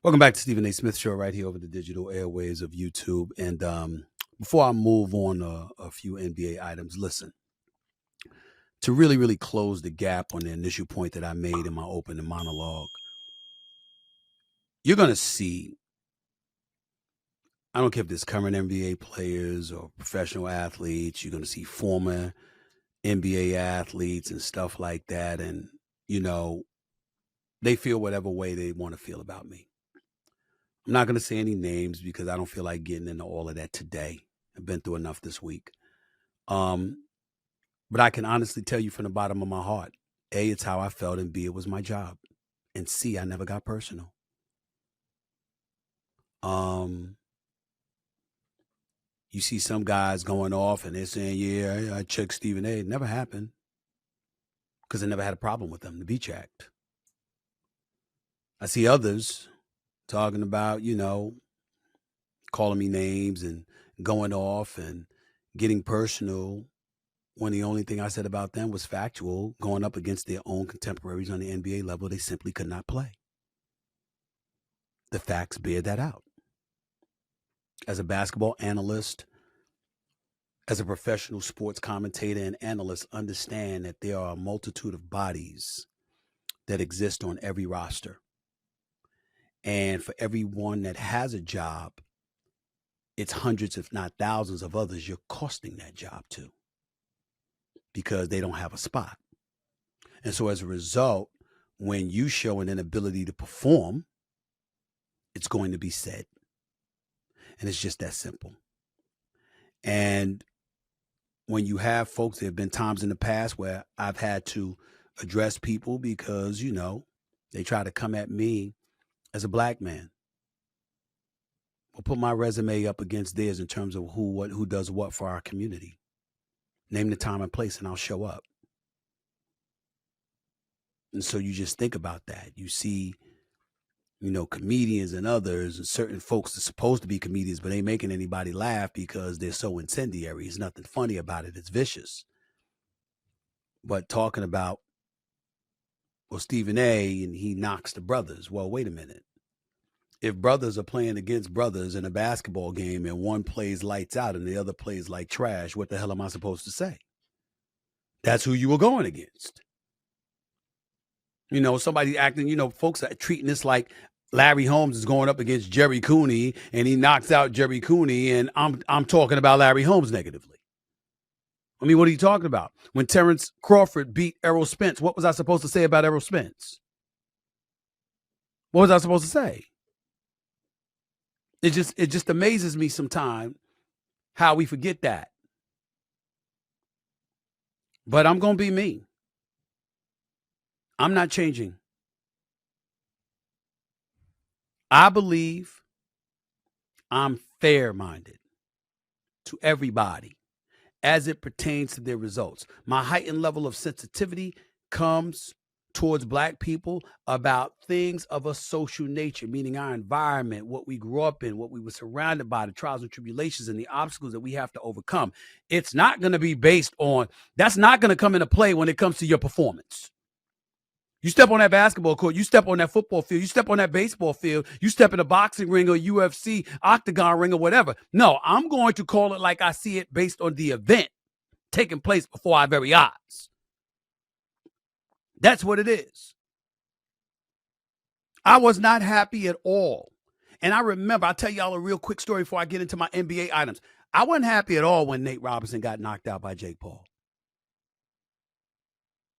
Welcome back to Stephen A. Smith Show right here over the digital airways of YouTube. And before I move on a few NBA items, listen, to really close the gap on the initial point that I made in my opening monologue, you're going to see, I don't care if there's current NBA players or professional athletes, you're going to see former NBA athletes and stuff like that. And, they feel whatever way they want to feel about me. I'm not going to say any names because I don't feel like getting into all of that today. I've been through enough this week. But I can honestly tell you from the bottom of my heart, A, it's how I felt, and B, it was my job. And C, I never got personal. You see some guys going off and they're saying, yeah, I checked Stephen A. It never happened because I never had a problem with them to be checked. I see others talking about, calling me names and going off and getting personal when the only thing I said about them was factual, going up against their own contemporaries on the NBA level. They simply could not play. The facts bear that out. As a basketball analyst, as a professional sports commentator and analyst, understand that there are a multitude of bodies that exist on every roster. And for everyone that has a job, it's hundreds, if not thousands of others you're costing that job to because they don't have a spot. And so as a result, when you show an inability to perform, it's going to be said. And it's just that simple. And when you have folks, there have been times in the past where I've had to address people because, they try to come at me as a black man. Or put my resume up against theirs in terms of who does what for our community. Name the time and place and I'll show up. And so you just think about that. You see, comedians and others and certain folks that are supposed to be comedians, but ain't making anybody laugh because they're so incendiary. There's nothing funny about it. It's vicious. But talking about, Stephen A. and he knocks the brothers. Well, wait a minute. If brothers are playing against brothers in a basketball game and one plays lights out and the other plays like trash, what the hell am I supposed to say? That's who you were going against. Somebody acting, folks are treating this like Larry Holmes is going up against Jerry Cooney and he knocks out Jerry Cooney and I'm talking about Larry Holmes negatively. I mean, what are you talking about? When Terrence Crawford beat Errol Spence, what was I supposed to say about Errol Spence? What was I supposed to say? It just amazes me sometimes how we forget that. But I'm going to be me. I'm not changing. I believe I'm fair-minded to everybody as it pertains to their results. My heightened level of sensitivity comes towards black people about things of a social nature, meaning our environment, what we grew up in, what we were surrounded by, the trials and tribulations and the obstacles that we have to overcome. It's not going to be based on, that's not going to come into play when it comes to your performance. You step on that basketball court, you step on that football field, you step on that baseball field, you step in a boxing ring or UFC, octagon ring or whatever. No, I'm going to call it like I see it based on the event taking place before our very eyes. That's what it is. I was not happy at all. And I remember, I'll tell y'all a real quick story before I get into my NBA items. I wasn't happy at all when Nate Robinson got knocked out by Jake Paul.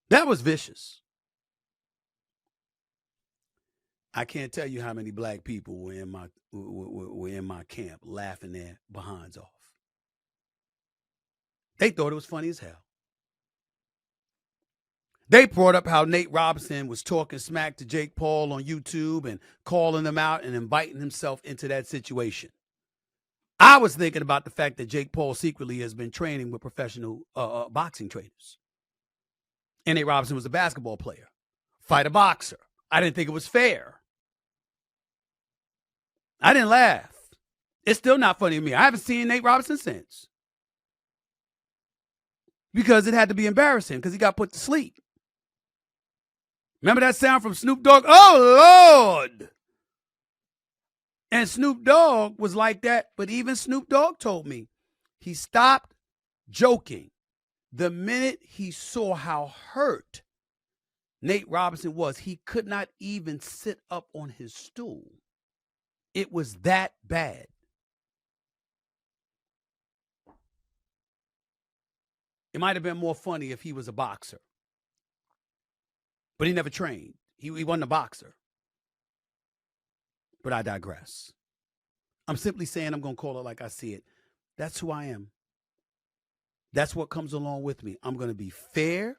That was vicious. I can't tell you how many black people were in my camp laughing their behinds off. They thought it was funny as hell. They brought up how Nate Robinson was talking smack to Jake Paul on YouTube and calling him out and inviting himself into that situation. I was thinking about the fact that Jake Paul secretly has been training with professional boxing trainers. And Nate Robinson was a basketball player, fight a boxer. I didn't think it was fair. I didn't laugh. It's still not funny to me. I haven't seen Nate Robinson since. Because it had to be embarrassing because he got put to sleep. Remember that sound from Snoop Dogg? Oh, Lord. And Snoop Dogg was like that, but even Snoop Dogg told me he stopped joking the minute he saw how hurt Nate Robinson was. He could not even sit up on his stool. It was that bad. It might have been more funny if he was a boxer, but he never trained. He wasn't a boxer. But I digress. I'm simply saying I'm going to call it like I see it. That's who I am. That's what comes along with me. I'm going to be fair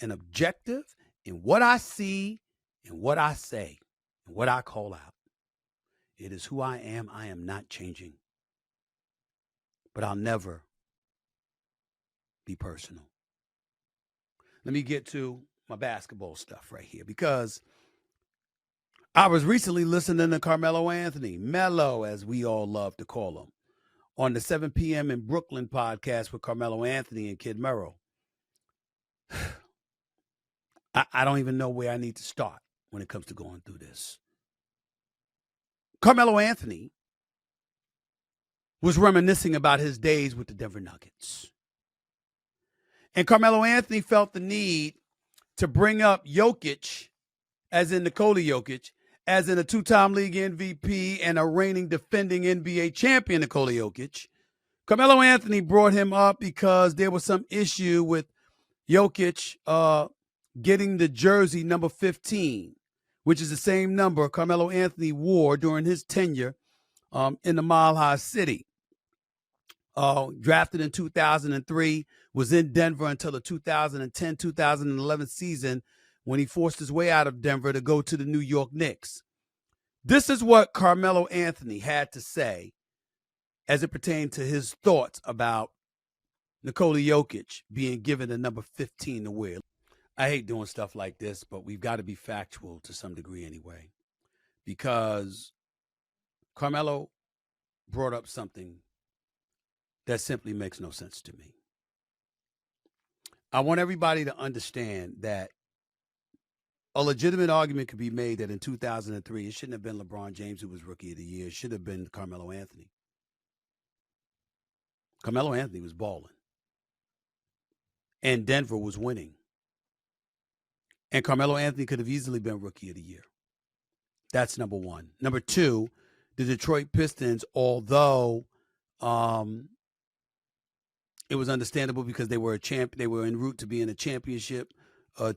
and objective in what I see and what I say and what I call out. It is who I am. I am not changing. But I'll never be personal. Let me get to my basketball stuff right here, because I was recently listening to Carmelo Anthony, Melo, as we all love to call him, on the 7 p.m. in Brooklyn podcast with Carmelo Anthony and Kid Mero. I don't even know where I need to start when it comes to going through this. Carmelo Anthony was reminiscing about his days with the Denver Nuggets. And Carmelo Anthony felt the need to bring up Jokic, as in Nikola Jokic, as in a two-time league MVP and a reigning defending NBA champion, Nikola Jokic. Carmelo Anthony brought him up because there was some issue with Jokic getting the jersey number 15, which is the same number Carmelo Anthony wore during his tenure in the Mile High City. Drafted in 2003, was in Denver until the 2010-2011 season when he forced his way out of Denver to go to the New York Knicks. This is what Carmelo Anthony had to say as it pertained to his thoughts about Nikola Jokic being given the number 15 to wear. I hate doing stuff like this, but we've got to be factual to some degree anyway, because Carmelo brought up something that simply makes no sense to me. I want everybody to understand that a legitimate argument could be made that in 2003, it shouldn't have been LeBron James who was Rookie of the Year. It should have been Carmelo Anthony. Carmelo Anthony was balling. And Denver was winning. And Carmelo Anthony could have easily been Rookie of the Year. That's number one. Number two, the Detroit Pistons, although it was understandable because they were they were en route to being a championship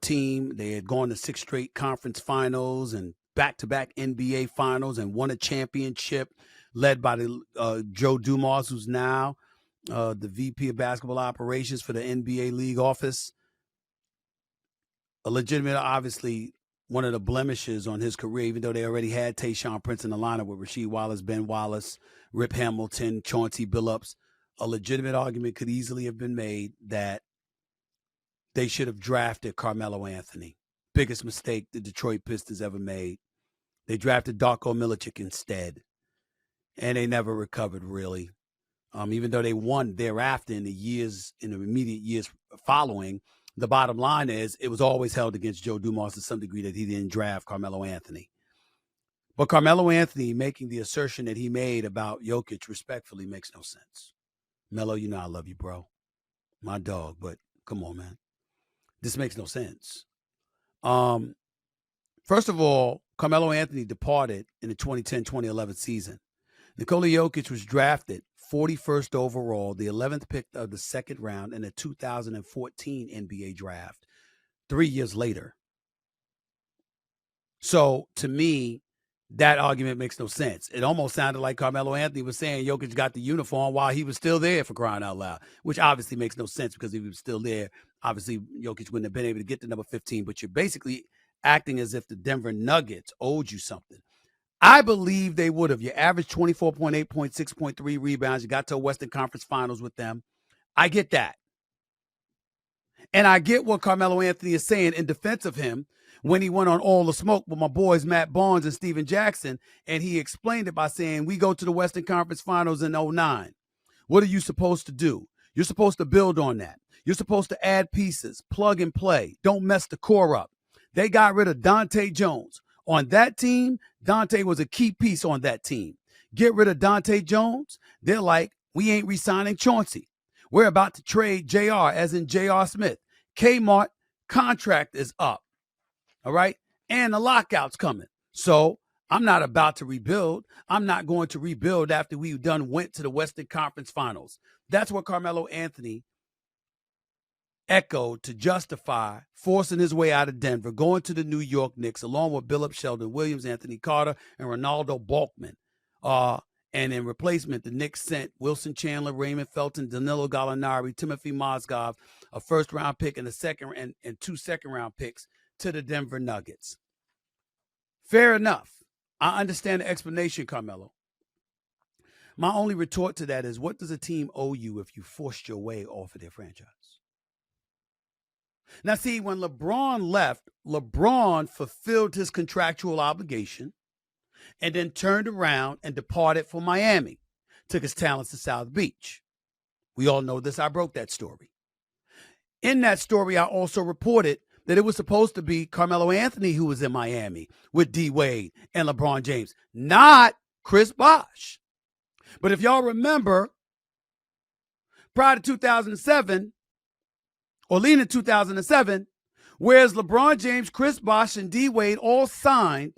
team. They had gone to 6 straight conference finals and back-to-back NBA finals and won a championship led by the Joe Dumars, who's now the VP of basketball operations for the NBA league office. A legitimate, obviously, one of the blemishes on his career, even though they already had Tayshaun Prince in the lineup with Rasheed Wallace, Ben Wallace, Rip Hamilton, Chauncey Billups. A legitimate argument could easily have been made that they should have drafted Carmelo Anthony. Biggest mistake the Detroit Pistons ever made. They drafted Darko Milicic instead, and they never recovered, really. Even though they won thereafter in the immediate years following, the bottom line is it was always held against Joe Dumars to some degree that he didn't draft Carmelo Anthony. But Carmelo Anthony making the assertion that he made about Jokic respectfully makes no sense. Melo, you know I love you, bro. My dog, but come on, man. This makes no sense. First of all, Carmelo Anthony departed in the 2010-2011 season. Nikola Jokic was drafted 41st overall, the 11th pick of the second round in the 2014 NBA draft, 3 years later. So, to me, that argument makes no sense. It almost sounded like Carmelo Anthony was saying Jokic got the uniform while he was still there, for crying out loud, which obviously makes no sense because if he was still there, obviously Jokic wouldn't have been able to get to number 15, but you're basically acting as if the Denver Nuggets owed you something. I believe they would have. You averaged 24.8 points, 6.3 rebounds. You got to a Western Conference Finals with them. I get that. And I get what Carmelo Anthony is saying in defense of him when he went on All the Smoke with my boys Matt Barnes and Steven Jackson, and he explained it by saying, we go to the Western Conference Finals in 2009. What are you supposed to do? You're supposed to build on that. You're supposed to add pieces, plug and play. Don't mess the core up. They got rid of Dante Jones. On that team, Dante was a key piece on that team. Get rid of Dante Jones. They're like, we ain't re-signing Chauncey. We're about to trade JR, as in JR Smith. Kmart contract is up. All right. And the lockout's coming. So I'm not about to rebuild. I'm not going to rebuild after we went to the Western Conference Finals. That's what Carmelo Anthony echoed to justify forcing his way out of Denver, going to the New York Knicks, along with Billups, Sheldon Williams, Anthony Carter, and Ronaldo Balkman. And in replacement, the Knicks sent Wilson Chandler, Raymond Felton, Danilo Gallinari, Timothy Mozgov, a first-round pick and and 2 second-round picks to the Denver Nuggets. Fair enough. I understand the explanation, Carmelo. My only retort to that is, what does a team owe you if you forced your way off of their franchise? Now, see, when LeBron left, LeBron fulfilled his contractual obligation and then turned around and departed for Miami, took his talents to South Beach. We all know this. I broke that story. In that story, I also reported that it was supposed to be Carmelo Anthony who was in Miami with D. Wade and LeBron James, not Chris Bosh. But if y'all remember, prior to 2007, or leading 2007, whereas LeBron James, Chris Bosh, and D. Wade all signed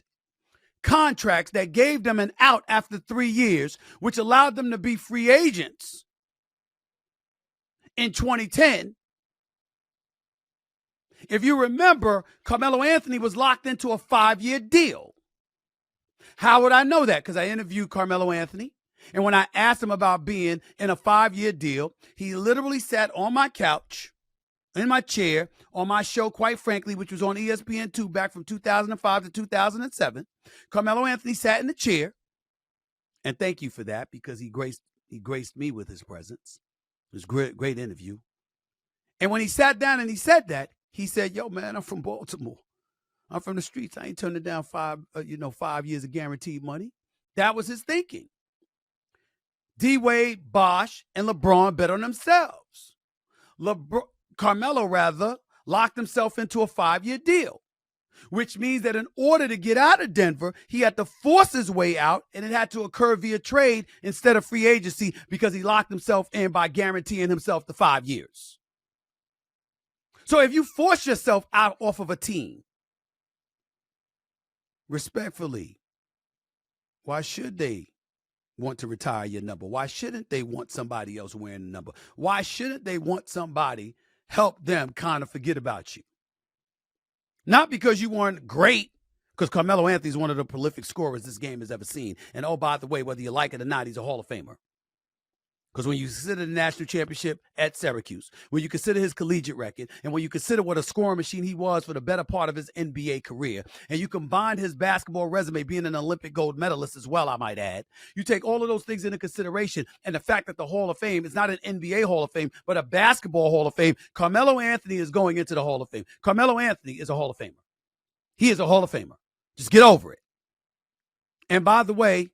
contracts that gave them an out after 3 years, which allowed them to be free agents in 2010. If you remember, Carmelo Anthony was locked into a 5-year deal. How would I know that? Because I interviewed Carmelo Anthony, and when I asked him about being in a 5-year deal, he literally sat on my couch, in my chair, on my show, quite frankly, which was on ESPN2 back from 2005 to 2007. Carmelo Anthony sat in the chair, and thank you for that, because he graced me with his presence. It was a great interview. And when he sat down and he said that, he said, yo, man, I'm from Baltimore. I'm from the streets. I ain't turning down 5 years of guaranteed money. That was his thinking. D-Wade, Bosh, and LeBron bet on themselves. Carmelo locked himself into a 5-year deal, which means that in order to get out of Denver, he had to force his way out, and it had to occur via trade instead of free agency, because he locked himself in by guaranteeing himself the 5 years. So if you force yourself out off of a team, respectfully, why should they want to retire your number? Why shouldn't they want somebody else wearing the number? Why shouldn't they want somebody help them kind of forget about you? Not because you weren't great, because Carmelo Anthony is one of the prolific scorers this game has ever seen. And oh, by the way, whether you like it or not, he's a Hall of Famer. Because when you consider the national championship at Syracuse, when you consider his collegiate record, and when you consider what a scoring machine he was for the better part of his NBA career, and you combine his basketball resume, being an Olympic gold medalist as well, I might add, you take all of those things into consideration, and the fact that the Hall of Fame is not an NBA Hall of Fame, but a basketball Hall of Fame. Carmelo Anthony is going into the Hall of Fame. Carmelo Anthony is a Hall of Famer. He is a Hall of Famer. Just get over it. And by the way,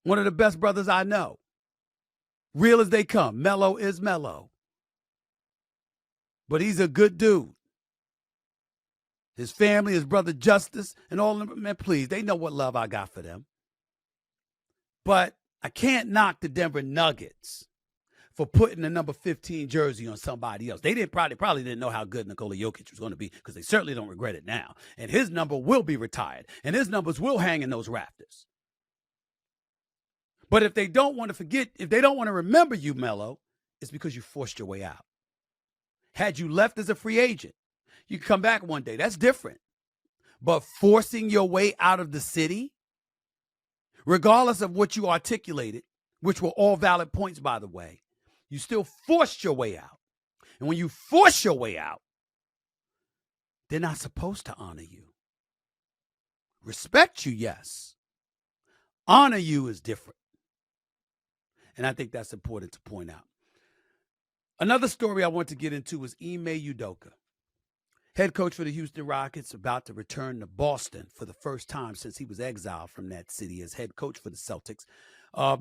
one of the best brothers I know, real as they come. Melo is Melo. But he's a good dude. His family, his brother Justice, and all of them, man, please, they know what love I got for them. But I can't knock the Denver Nuggets for putting the number 15 jersey on somebody else. They probably didn't know how good Nikola Jokic was going to be, because they certainly don't regret it now. And his number will be retired, and his numbers will hang in those rafters. But if they don't want to forget, if they don't want to remember you, Melo, it's because you forced your way out. Had you left as a free agent, you could come back one day. That's different. But forcing your way out of the city, regardless of what you articulated, which were all valid points, by the way, you still forced your way out. And when you force your way out, they're not supposed to honor you. Respect you, yes. Honor you is different. And I think that's important to point out. Another story I want to get into is Ime Udoka, head coach for the Houston Rockets, about to return to Boston for the first time since he was exiled from that city as head coach for the Celtics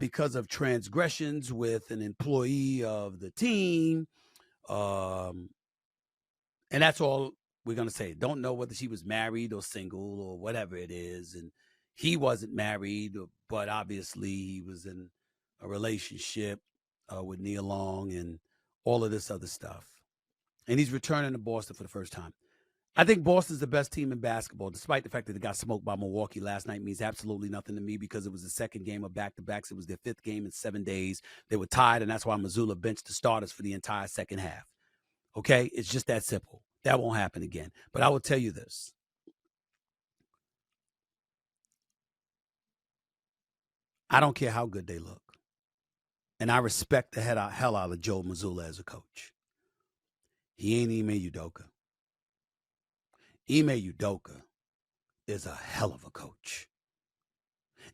because of transgressions with an employee of the team. And that's all we're going to say. Don't know whether she was married or single or whatever it is. And he wasn't married, but obviously he was in a relationship with Nia Long and all of this other stuff. And he's returning to Boston for the first time. I think Boston's the best team in basketball, despite the fact that they got smoked by Milwaukee last night. Means absolutely nothing to me because it was the second game of back-to-backs. It was their fifth game in 7 days. They were tied, and that's why Mazzulla benched the starters for the entire second half. Okay? It's just that simple. That won't happen again. But I will tell you this. I don't care how good they look. And I respect the hell out of Joe Mazzulla as a coach. He ain't Ime Udoka. Ime Udoka is a hell of a coach.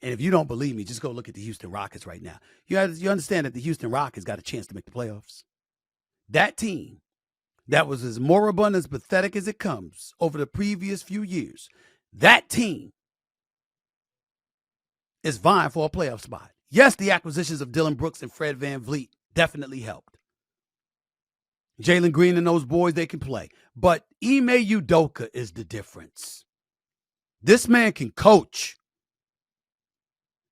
And if you don't believe me, just go look at the Houston Rockets right now. You understand that the Houston Rockets got a chance to make the playoffs. That team that was as moribund, as pathetic as it comes over the previous few years, that team is vying for a playoff spot. Yes, the acquisitions of Dylan Brooks and Fred VanVleet definitely helped. Jalen Green and those boys, they can play. But Ime Udoka is the difference. This man can coach.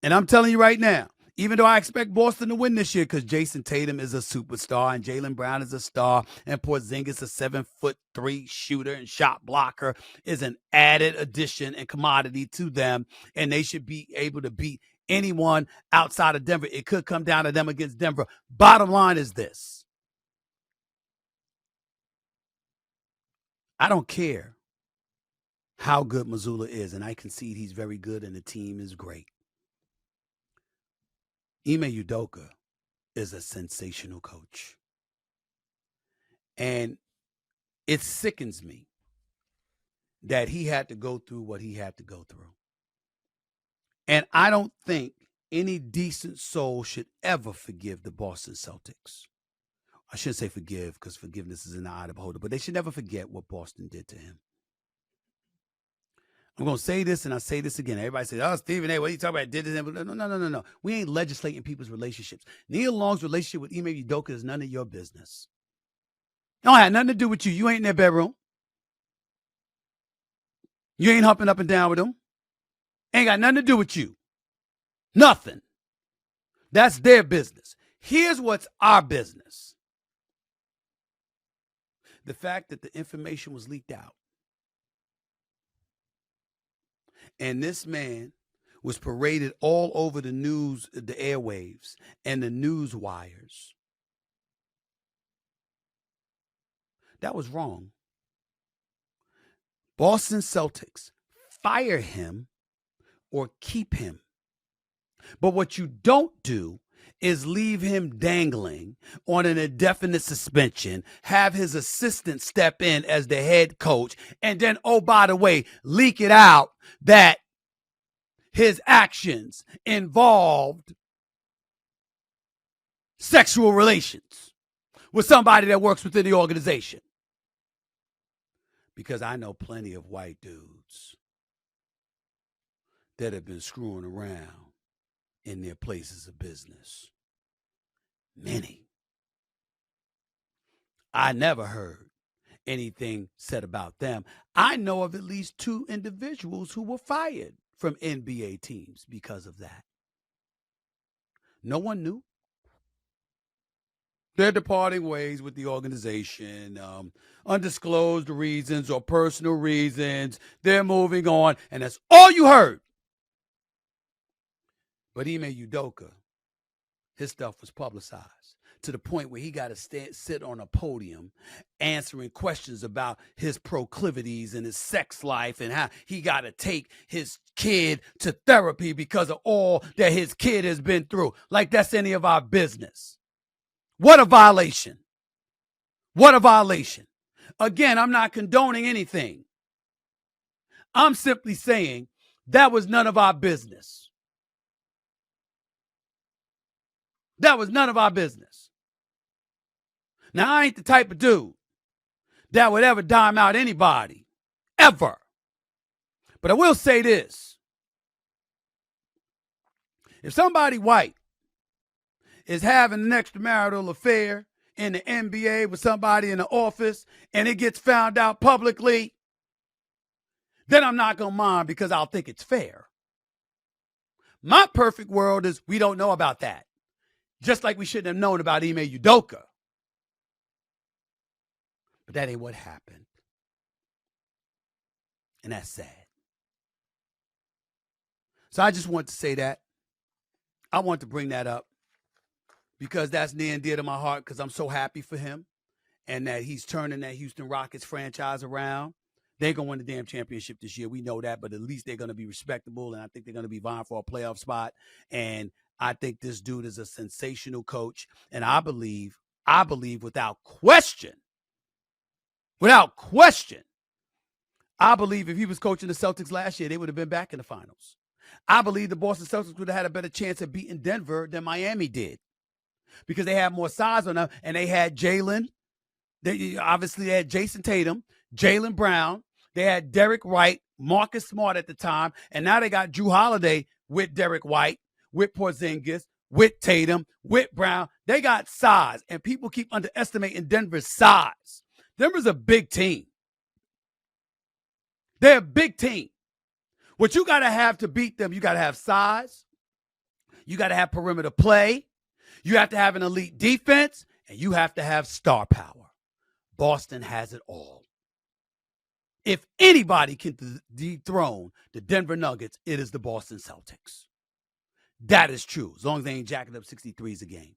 And I'm telling you right now, even though I expect Boston to win this year because Jason Tatum is a superstar and Jaylen Brown is a star and Porzingis, a 7'3" shooter and shot blocker, is an added addition and commodity to them, and they should be able to beat anyone outside of Denver. It could come down to them against Denver. Bottom line is this. I don't care how good Mazzulla is, and I concede he's very good and the team is great. Ime Udoka is a sensational coach. And it sickens me that he had to go through what he had to go through. And I don't think any decent soul should ever forgive the Boston Celtics. I shouldn't say forgive because forgiveness is in the eye of the beholder, but they should never forget what Boston did to him. I'm going to say this, and I say this again. Everybody says, oh, Stephen A., what are you talking about? Did this? No. We ain't legislating people's relationships. Neil Long's relationship with Ime Udoka is none of your business. It don't have nothing to do with you. You ain't in their bedroom. You ain't humping up and down with them. Ain't got nothing to do with you. Nothing. That's their business. Here's what's our business. The fact that the information was leaked out. And this man was paraded all over the news, the airwaves, and the news wires. That was wrong. Boston Celtics, fire him or keep him. But what you don't do is leave him dangling on an indefinite suspension, have his assistant step in as the head coach, and then, oh, by the way, leak it out that his actions involved sexual relations with somebody that works within the organization. Because I know plenty of white dudes that have been screwing around in their places of business. Many. I never heard anything said about them. I know of at least 2 individuals who were fired from NBA teams because of that. No one knew. They're departing ways with the organization, undisclosed reasons or personal reasons. They're moving on, and that's all you heard. But Ime Udoka, his stuff was publicized to the point where he got to sit on a podium answering questions about his proclivities and his sex life and how he got to take his kid to therapy because of all that his kid has been through. Like that's any of our business. What a violation. What a violation. Again, I'm not condoning anything. I'm simply saying that was none of our business. That was none of our business. Now, I ain't the type of dude that would ever dime out anybody, ever. But I will say this. If somebody white is having an extramarital affair in the NBA with somebody in the office and it gets found out publicly, then I'm not going to mind because I'll think it's fair. My perfect world is we don't know about that. Just like we shouldn't have known about Ime Udoka. But that ain't what happened. And that's sad. So I just want to say that. I want to bring that up because that's near and dear to my heart because I'm so happy for him and that he's turning that Houston Rockets franchise around. They're going to win the damn championship this year. We know that, but at least they're going to be respectable, and I think they're going to be vying for a playoff spot. And I think this dude is a sensational coach, and I believe without question, I believe if he was coaching the Celtics last year, they would have been back in the finals. I believe the Boston Celtics would have had a better chance of beating Denver than Miami did because they had more size on them, and they had Jalen. They had Jason Tatum, Jaylen Brown. They had Derek White, Marcus Smart at the time, and now they got Jrue Holiday with Derek White, with Porzingis, with Tatum, with Brown. They got size, and people keep underestimating Denver's size. Denver's a big team. They're a big team. What you got to have to beat them, you got to have size. You got to have perimeter play. You have to have an elite defense, and you have to have star power. Boston has it all. If anybody can dethrone the Denver Nuggets, it is the Boston Celtics. That is true, as long as they ain't jacking up 63s a game.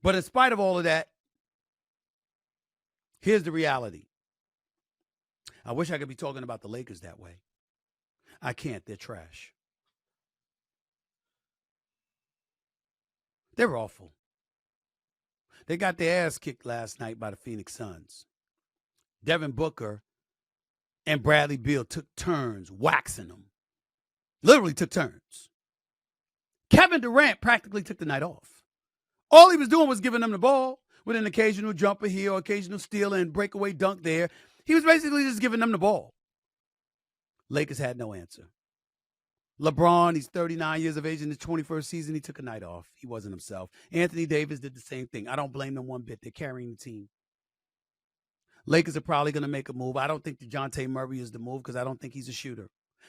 But in spite of all of that, here's the reality. I wish I could be talking about the Lakers that way. I can't. They're trash. They're awful. They got their ass kicked last night by the Phoenix Suns. Devin Booker and Bradley Beal took turns waxing them. Literally took turns. Kevin Durant practically took the night off. All he was doing was giving them the ball with an occasional jumper here, or occasional steal and breakaway dunk there. He was basically just giving them the ball. Lakers had no answer. LeBron, he's 39 years of age in his 21st season. He took a night off. He wasn't himself. Anthony Davis did the same thing. I don't blame them one bit. They're carrying the team. Lakers are probably going to make a move. I don't think DeJounte Murray is the move because I don't think he's a shooter.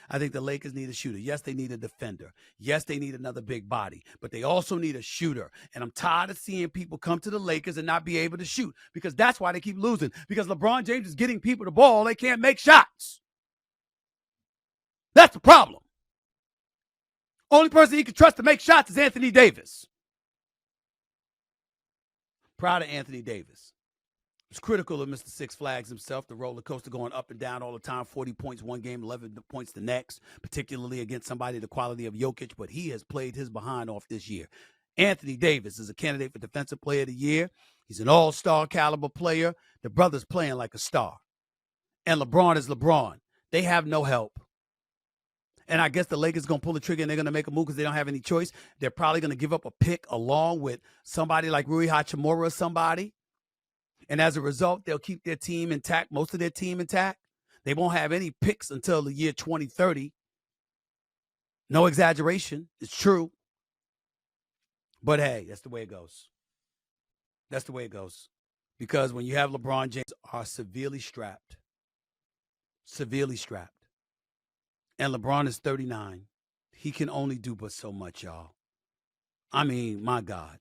I think the Lakers need a shooter. Yes, they need a defender. Yes, they need another big body. But they also need a shooter. And I'm tired of seeing people come to the Lakers and not be able to shoot because that's why they keep losing. Because LeBron James is getting people the ball. They can't make shots. That's the problem. Only person he can trust to make shots is Anthony Davis. Proud of Anthony Davis. Was critical of Mr. Six Flags himself, the roller coaster going up and down all the time, 40 points one game, 11 points the next, particularly against somebody the quality of Jokic, but he has played his behind off this year. Anthony Davis is a candidate for Defensive Player of the Year. He's an all-star caliber player. The brother's playing like a star. And LeBron is LeBron. They have no help. And I guess the Lakers going to pull the trigger and they're going to make a move because they don't have any choice. They're probably going to give up a pick along with somebody like Rui Hachimura or somebody. And as a result, they'll keep their team intact, most of their team intact. They won't have any picks until the year 2030. No exaggeration. It's true. But hey, that's the way it goes. That's the way it goes. Because when you have LeBron James are severely strapped. And LeBron is 39. He can only do but so much, y'all. I mean, my God.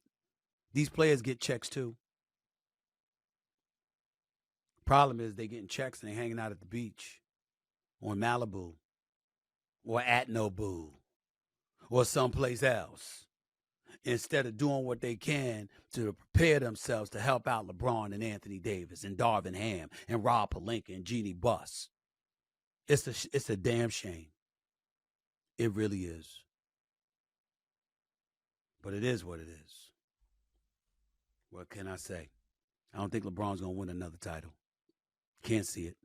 These players get checks too. Problem is they getting checks and they hanging out at the beach or in Malibu or at Nobu or someplace else instead of doing what they can to prepare themselves to help out LeBron and Anthony Davis and Darvin Ham and Rob Pelinka and Jeannie Buss. It's a damn shame. It really is. But it is what it is. What can I say? I don't think LeBron's going to win another title. Can't see it.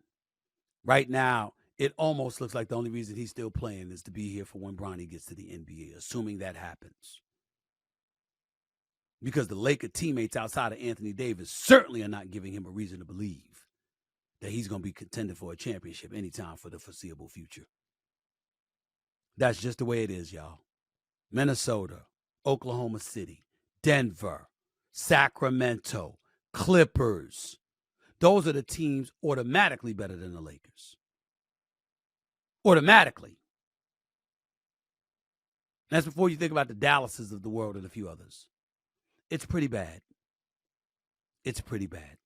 Right now, it almost looks like the only reason he's still playing is to be here for when Bronny gets to the NBA, assuming that happens. Because the Laker teammates outside of Anthony Davis certainly are not giving him a reason to believe that he's going to be contending for a championship anytime for the foreseeable future. That's just the way it is, y'all. Minnesota, Oklahoma City, Denver, Sacramento, Clippers. Those are the teams automatically better than the Lakers. automatically. That's before you think about the Dallases of the world and a few others. It's pretty bad. It's pretty bad.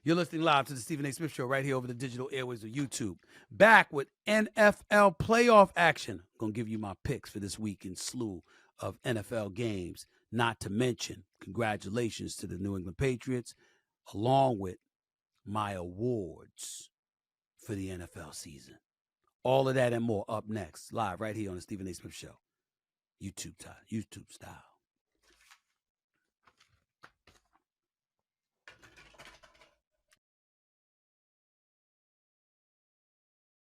You're listening live to the Stephen A. Smith Show right here over the digital airways of YouTube. Back with NFL playoff action. I'm going to give you my picks for this week in slew of NFL games. Not to mention, congratulations to the New England Patriots, along with my awards for the NFL season. All of that and more up next, live right here on the Stephen A. Smith Show. YouTube style.